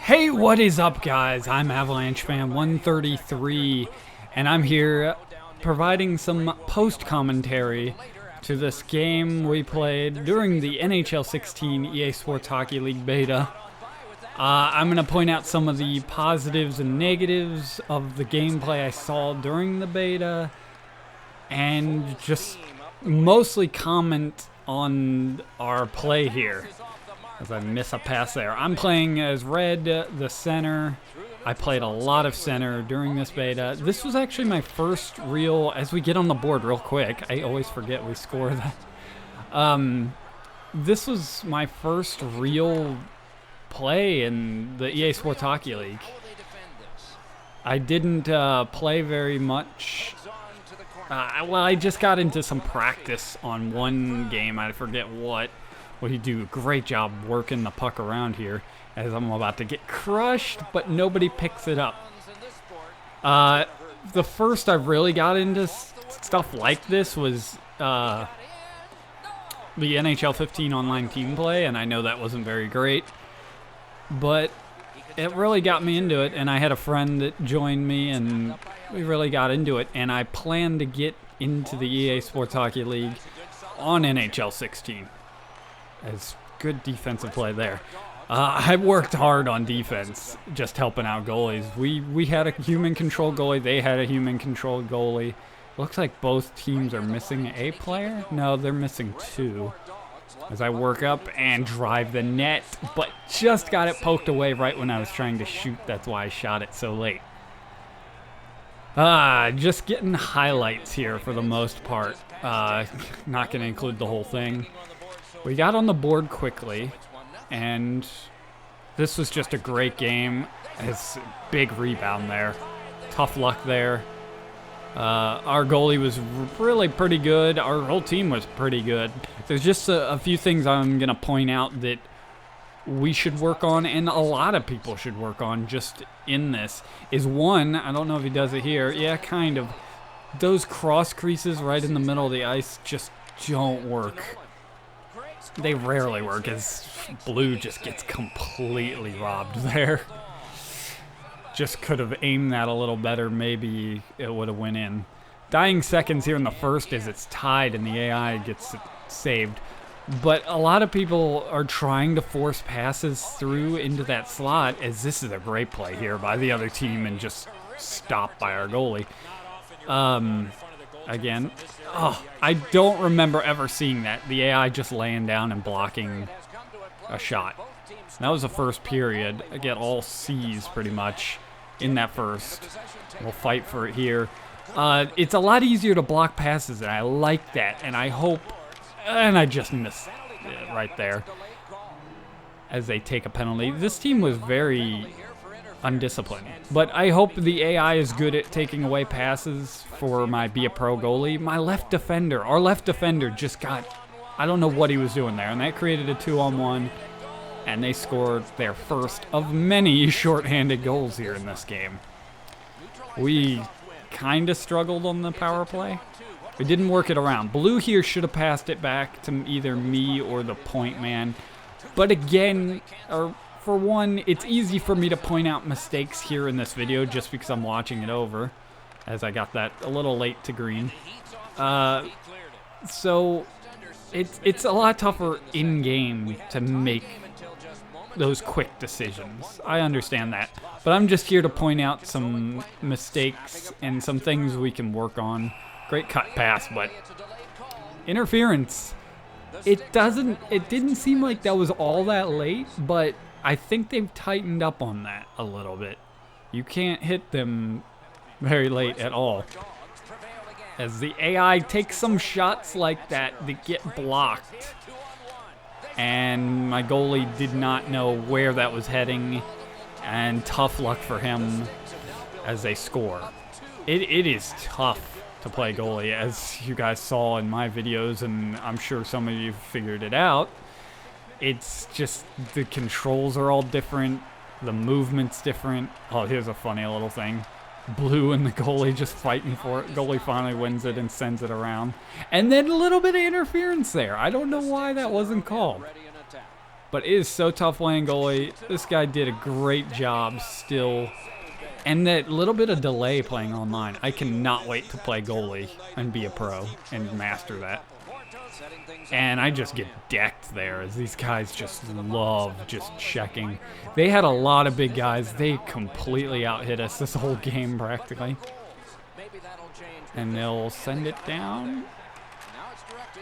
Hey, what is up, guys? I'm Avalanche Fan 133, and I'm here providing some post-commentary to this game we played during the NHL 16 EA Sports Hockey League beta. I'm going to point out some of the positives and negatives of the gameplay I saw during the beta, and just mostly comment on our play here. As I miss a pass there. I'm playing as Red, the center. I played a lot of center during this beta. This was actually my first real, as we get on the board real quick, I always forget we score that. This was my first real play in the EA Sports Hockey League. I didn't play very much. Well, I just got into some practice on one game, I forget what. Well, you do a great job working the puck around here as I'm about to get crushed, but nobody picks it up. The first I really got into stuff like this was the NHL 15 online team play, and I know that wasn't very great, but it really got me into it, and I had a friend that joined me, and we really got into it, and I plan to get into the EA Sports Hockey League on NHL 16. As good defensive play there. I worked hard on defense, just helping out goalies. We had a human control goalie. They had a human controlled goalie. Looks like both teams are missing a player. No, they're missing two. As I work up and drive the net, but just got it poked away right when I was trying to shoot. That's why I shot it so late. Just getting highlights here for the most part. Not going to include the whole thing. We got on the board quickly, and this was just a great game. It's a big rebound there. Tough luck there. Our goalie was really pretty good. Our whole team was pretty good. There's just a few things I'm going to point out that we should work on, and a lot of people should work on just in this. Is one, I don't know if he does it here. Yeah, kind of. Those cross creases right in the middle of the ice just don't work. They rarely work, as Blue just gets completely robbed there. Just could have aimed that a little better. Maybe it would have went in. Dying seconds here in the first as it's tied and the AI gets saved. But a lot of people are trying to force passes through into that slot, as this is a great play here by the other team and just stopped by our goalie. Again, I don't remember ever seeing that. The AI just laying down and blocking a shot. That was the first period. I get all C's pretty much in that first. We'll fight for it here. It's a lot easier to block passes, and I like that. And I hope, and I just missed it right there as they take a penalty. This team was very undisciplined, but I hope the AI is good at taking away passes for my Be a Pro goalie. My left defender, our left defender just got, I don't know what he was doing there, and that created a 2-on-1, and they scored their first of many shorthanded goals here in this game. We kind of struggled on the power play. We didn't work it around. Blue here should have passed it back to either me or the point man, but again, for one, it's easy for me to point out mistakes here in this video just because I'm watching it over, as I got that a little late to green. So it's a lot tougher in-game to make those quick decisions. I understand that. But I'm just here to point out some mistakes and some things we can work on. Great cut pass, but interference. It didn't seem like that was all that late, but I think they've tightened up on that a little bit. You can't hit them very late at all. As the AI takes some shots like that get blocked. And my goalie did not know where that was heading. And tough luck for him as they score. It is tough to play goalie, as you guys saw in my videos, and I'm sure some of you figured it out. It's just the controls are all different, the movement's different. Oh, here's a funny little thing. Blue and the goalie just fighting for it. Goalie finally wins it and sends it around. And then a little bit of interference there. I don't know why that wasn't called. But it is so tough playing goalie. This guy did a great job still. And that little bit of delay playing online. I cannot wait to play goalie and be a pro and master that. And I just get decked there as these guys just love just checking. They had a lot of big guys. They completely out-hit us this whole game practically. And they'll send it down.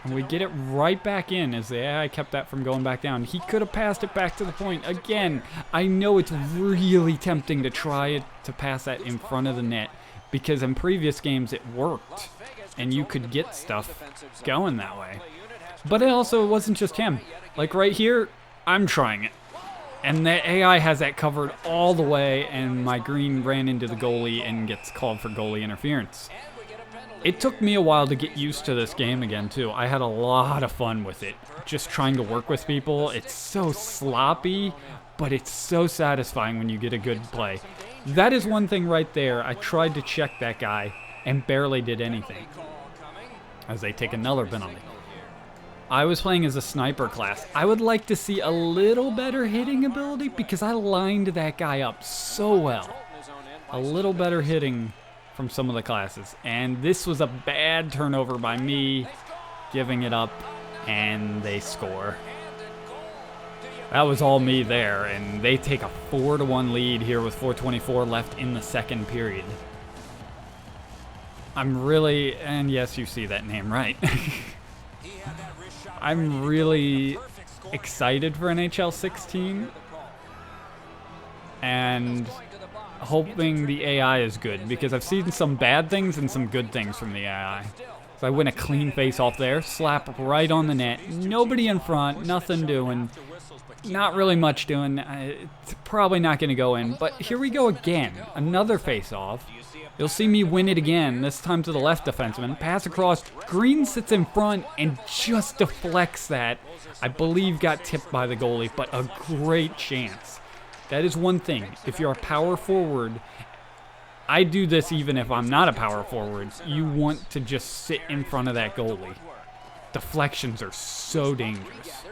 And we get it right back in as the AI kept that from going back down. He could have passed it back to the point. Again, I know it's really tempting to try to pass that in front of the net because in previous games it worked and you could get stuff going that way. But it wasn't just him. Like right here, I'm trying it. And the AI has that covered all the way and my green ran into the goalie and gets called for goalie interference. It took me a while to get used to this game again, too. I had a lot of fun with it, just trying to work with people. It's so sloppy, but it's so satisfying when you get a good play. That is one thing right there. I tried to check that guy and barely did anything as they take another penalty. I was playing as a sniper class. I would like to see a little better hitting ability because I lined that guy up so well. A little better hitting from some of the classes. And this was a bad turnover by me, giving it up, and they score. That was all me there, and they take a 4-1 lead here with 4:24 left in the second period. I'm really, and yes, you see that name right. I'm really excited for NHL 16, and hoping the AI is good because I've seen some bad things and some good things from the AI. So I win a clean face off there, slap right on the net, nobody in front, nothing doing, not really much doing. It's probably not going to go in, but here we go again, another face off. You'll see me win it again, this time to the left defenseman. Pass across, Green sits in front and just deflects that. I believe got tipped by the goalie, but a great chance. That is one thing. If you're a power forward, I do this even if I'm not a power forward. You want to just sit in front of that goalie. Deflections are so dangerous.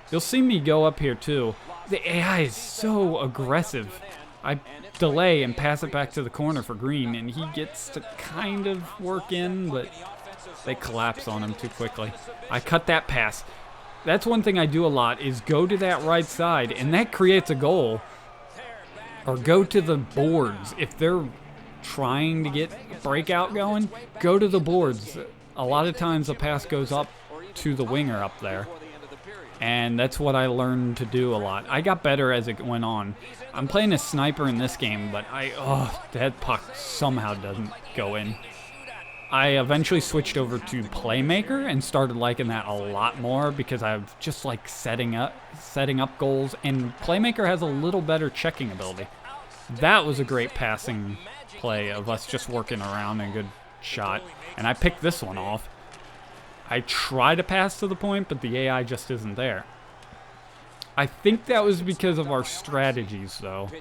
You'll see me go up here too. The AI is so aggressive. I delay and pass it back to the corner for Green, and he gets to kind of work in, but they collapse on him too quickly. I cut that pass. That's one thing I do a lot is go to that right side, and that creates a goal. Or go to the boards. If they're trying to get breakout going, go to the boards. A lot of times the pass goes up to the winger up there. And that's what I learned to do a lot. I got better as it went on. I'm playing a sniper in this game, but that puck somehow doesn't go in. I eventually switched over to Playmaker and started liking that a lot more because I just like setting up goals, and Playmaker has a little better checking ability. That was a great passing play of us just working around and a good shot, and I picked this one off. I try to pass to the point, but the AI just isn't there. I think that was because of our strategies, though,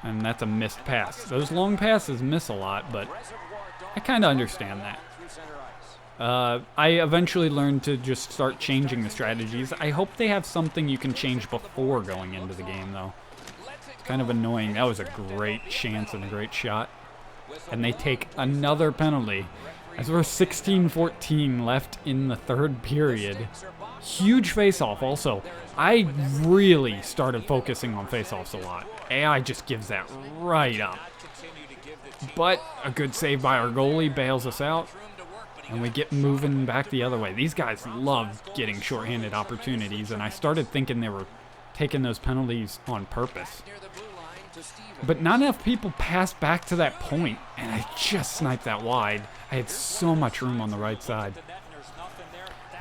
and that's a missed pass. Those long passes miss a lot, but I kind of understand that. I eventually learned to just start changing the strategies. I hope they have something you can change before going into the game, though. It's kind of annoying. That was a great chance and a great shot. And they take another penalty. As we're 16-14 left in the third period. Huge face-off also. I really started focusing on face-offs a lot. AI just gives that right up. But a good save by our goalie bails us out, and we get moving back the other way. These guys love getting shorthanded opportunities, and I started thinking they were taking those penalties on purpose. But not enough people passed back to that point, and I just sniped that wide. I had so much room on the right side.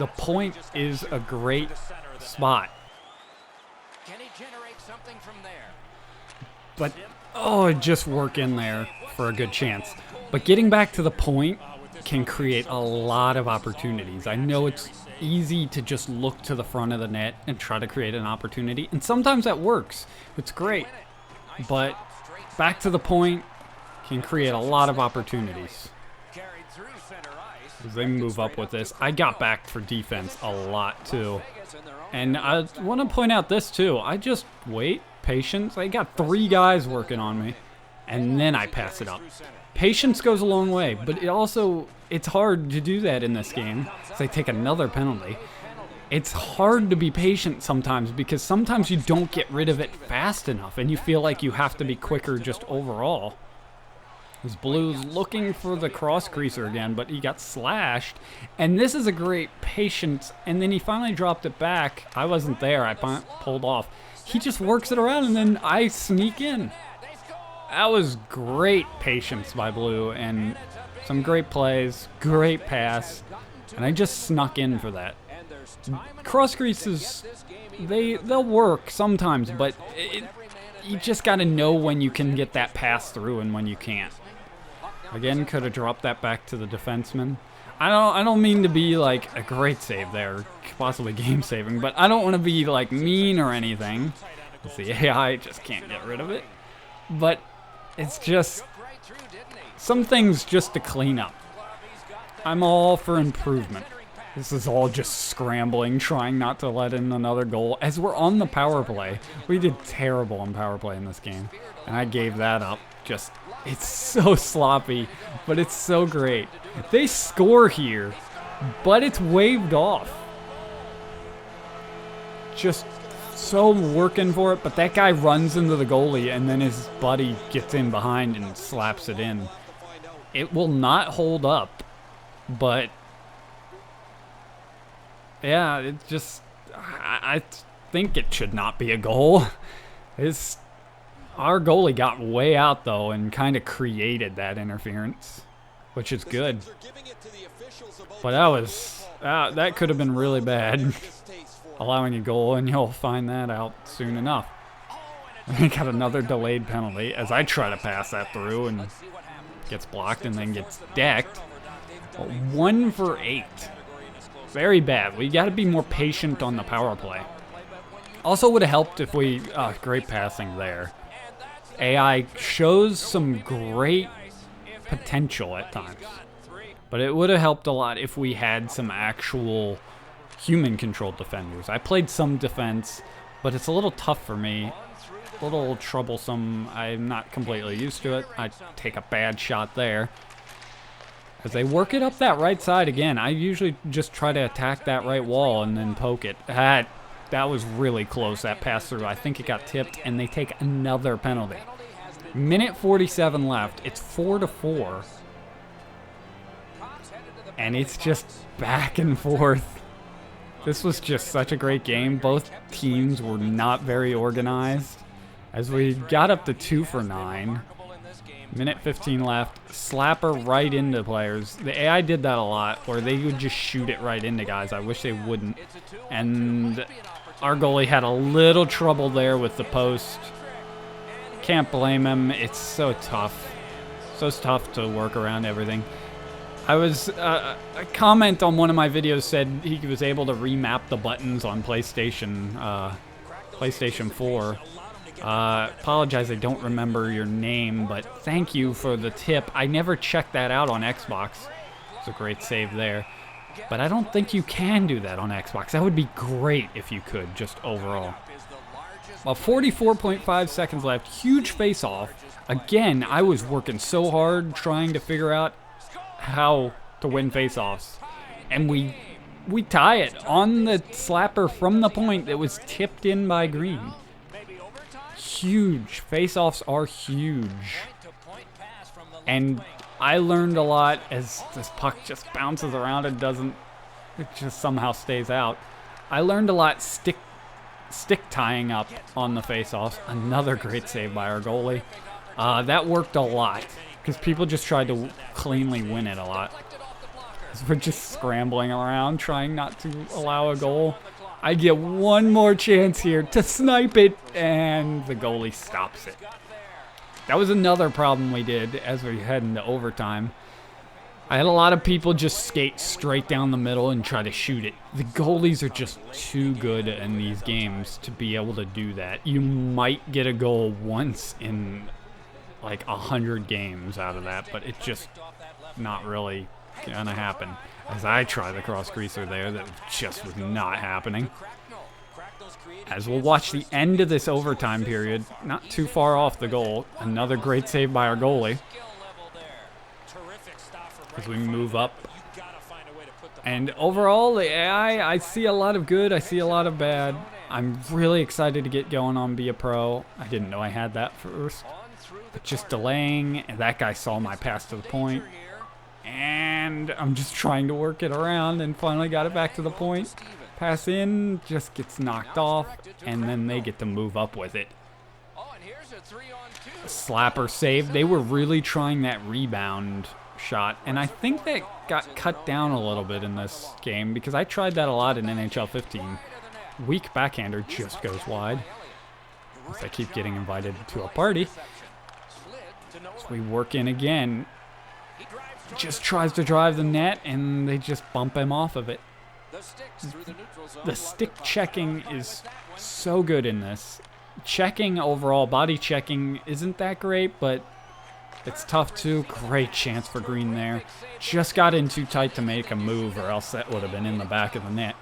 The point is a great spot. But, just work in there for a good chance. But getting back to the point can create a lot of opportunities. I know it's easy to just look to the front of the net and try to create an opportunity, and sometimes that works. It's great. But back to the point can create a lot of opportunities. As they move up with this, I got back for defense a lot too. And I want to point out this too. I just wait, patience. I got 3 guys working on me, and then I pass it up. Patience goes a long way, but it's hard to do that in this game. So they take another penalty. It's hard to be patient sometimes because sometimes you don't get rid of it fast enough, and you feel like you have to be quicker just overall. This Blue's looking for the cross creaser again, but he got slashed. And this is a great patience. And then he finally dropped it back. I wasn't there. I pulled off. He just works it around, and then I sneak in. That was great patience by Blue, and some great plays, great pass. And I just snuck in for that. Cross creases, they'll work sometimes, but you just got to know when you can get that pass through and when you can't. Again, could have dropped that back to the defenseman. I don't mean to be like a great save there, possibly game saving, but I don't want to be like mean or anything. The AI just can't get rid of it. But it's just some things just to clean up. I'm all for improvement. This is all just scrambling, trying not to let in another goal. As we're on the power play, we did terrible on power play in this game, and I gave that up. It's so sloppy, but it's so great. They score here, but it's waved off. Just so working for it, but that guy runs into the goalie, and then his buddy gets in behind and slaps it in. It will not hold up, but yeah, it just, I think it should not be a goal. Our goalie got way out, though, and kind of created that interference, which is good. But that could have been really bad, allowing a goal, and you'll find that out soon enough. We got another delayed penalty as I try to pass that through, and gets blocked and then gets decked. 1 for 8. Very bad. We got to be more patient on the power play. Also would have helped if we... great passing there. AI shows some great potential at times. But it would have helped a lot if we had some actual human-controlled defenders. I played some defense, but it's a little tough for me. A little troublesome. I'm not completely used to it. I take a bad shot there. As they work it up that right side again, I usually just try to attack that right wall and then poke it. That was really close, that pass through. I think it got tipped, and they take another penalty. Minute 47 left. It's 4-4. And it's just back and forth. This was just such a great game. Both teams were not very organized. As we got up to 2 for 9. Minute 15 left. Slapper right into players. The AI did that a lot, where they would just shoot it right into guys. I wish they wouldn't. And our goalie had a little trouble there with the post. Can't blame him. It's so tough. So tough to work around everything. A comment on one of my videos said he was able to remap the buttons on PlayStation 4. Apologize, I don't remember your name, but thank you for the tip. I never checked that out on Xbox. It's a great save there. But I don't think you can do that on Xbox. That would be great if you could, just overall. Well, 44.5 seconds left. Huge face-off. Again, I was working so hard trying to figure out how to win face-offs. And we tie it on the slapper from the point that was tipped in by Green. Huge. Face-offs are huge. And I learned a lot as this puck just bounces around and it just somehow stays out. I learned a lot stick tying up on the face-offs. Another great save by our goalie. That worked a lot because people just tried to cleanly win it a lot. We're just scrambling around trying not to allow a goal. I get one more chance here to snipe it, and the goalie stops it. That was another problem we did as we head into overtime. I had a lot of people just skate straight down the middle and try to shoot it. The goalies are just too good in these games to be able to do that. You might get a goal once in like 100 games out of that, but it's just not really gonna happen. As I try the cross creaser there, that just was not happening. as we'll watch the end of this overtime period. Not too far off the goal. Another great save by our goalie. As we move up. And overall, the AI, I see a lot of good, I see a lot of bad. I'm really excited to get going on Be a Pro. I didn't know I had that first. But just delaying, and that guy saw my pass to the point. And I'm just trying to work it around and finally got it back to the point. Pass in, just gets knocked off, and then they get to move up with it. Slapper saved. They were really trying that rebound shot, and I think that got cut down a little bit in this game because I tried that a lot in NHL 15. Weak backhander just goes wide. As I keep getting invited to a party. So we work in again. Just tries to drive the net, and they just bump him off of it. The stick checking is so good in this. Checking overall, body checking isn't that great, but it's tough too. Great chance for Green there. Just got in too tight to make a move, or else that would have been in the back of the net.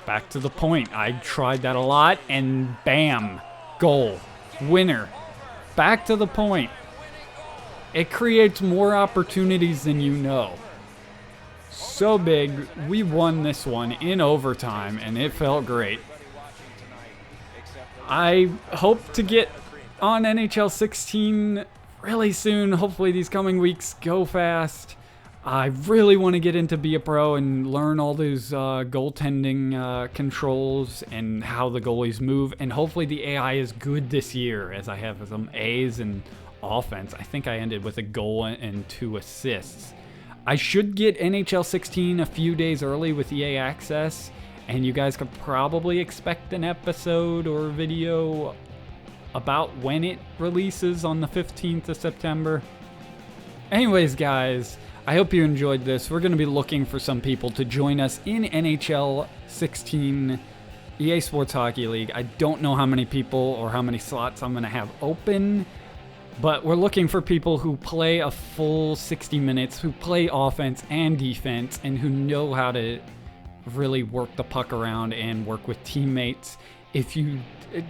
Back to the point. I tried that a lot, and bam, goal, winner. Back to the point. It creates more opportunities than you know. So big, we won this one in overtime, and it felt great. I hope to get on NHL 16 really soon. Hopefully these coming weeks go fast. I really want to get into Be a Pro and learn all those goaltending controls and how the goalies move. And hopefully the AI is good this year, as I have some A's and offense. I think I ended with a goal and 2 assists. I should get NHL 16 a few days early with EA Access, and you guys could probably expect an episode or video about when it releases on the 15th of September. Anyways, guys, I hope you enjoyed this. We're going to be looking for some people to join us in NHL 16 EA Sports Hockey League. I don't know how many people or how many slots I'm going to have open, but we're looking for people who play a full 60 minutes, who play offense and defense, and who know how to really work the puck around and work with teammates. If you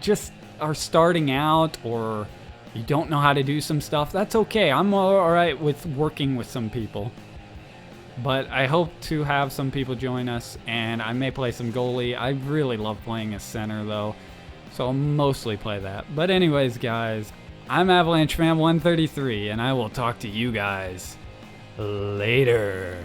just are starting out or you don't know how to do some stuff, that's okay. I'm all right with working with some people. But I hope to have some people join us, and I may play some goalie. I really love playing as center, though, so I'll mostly play that. But anyways, guys, I'm Avalanche Fan 133, and I will talk to you guys later.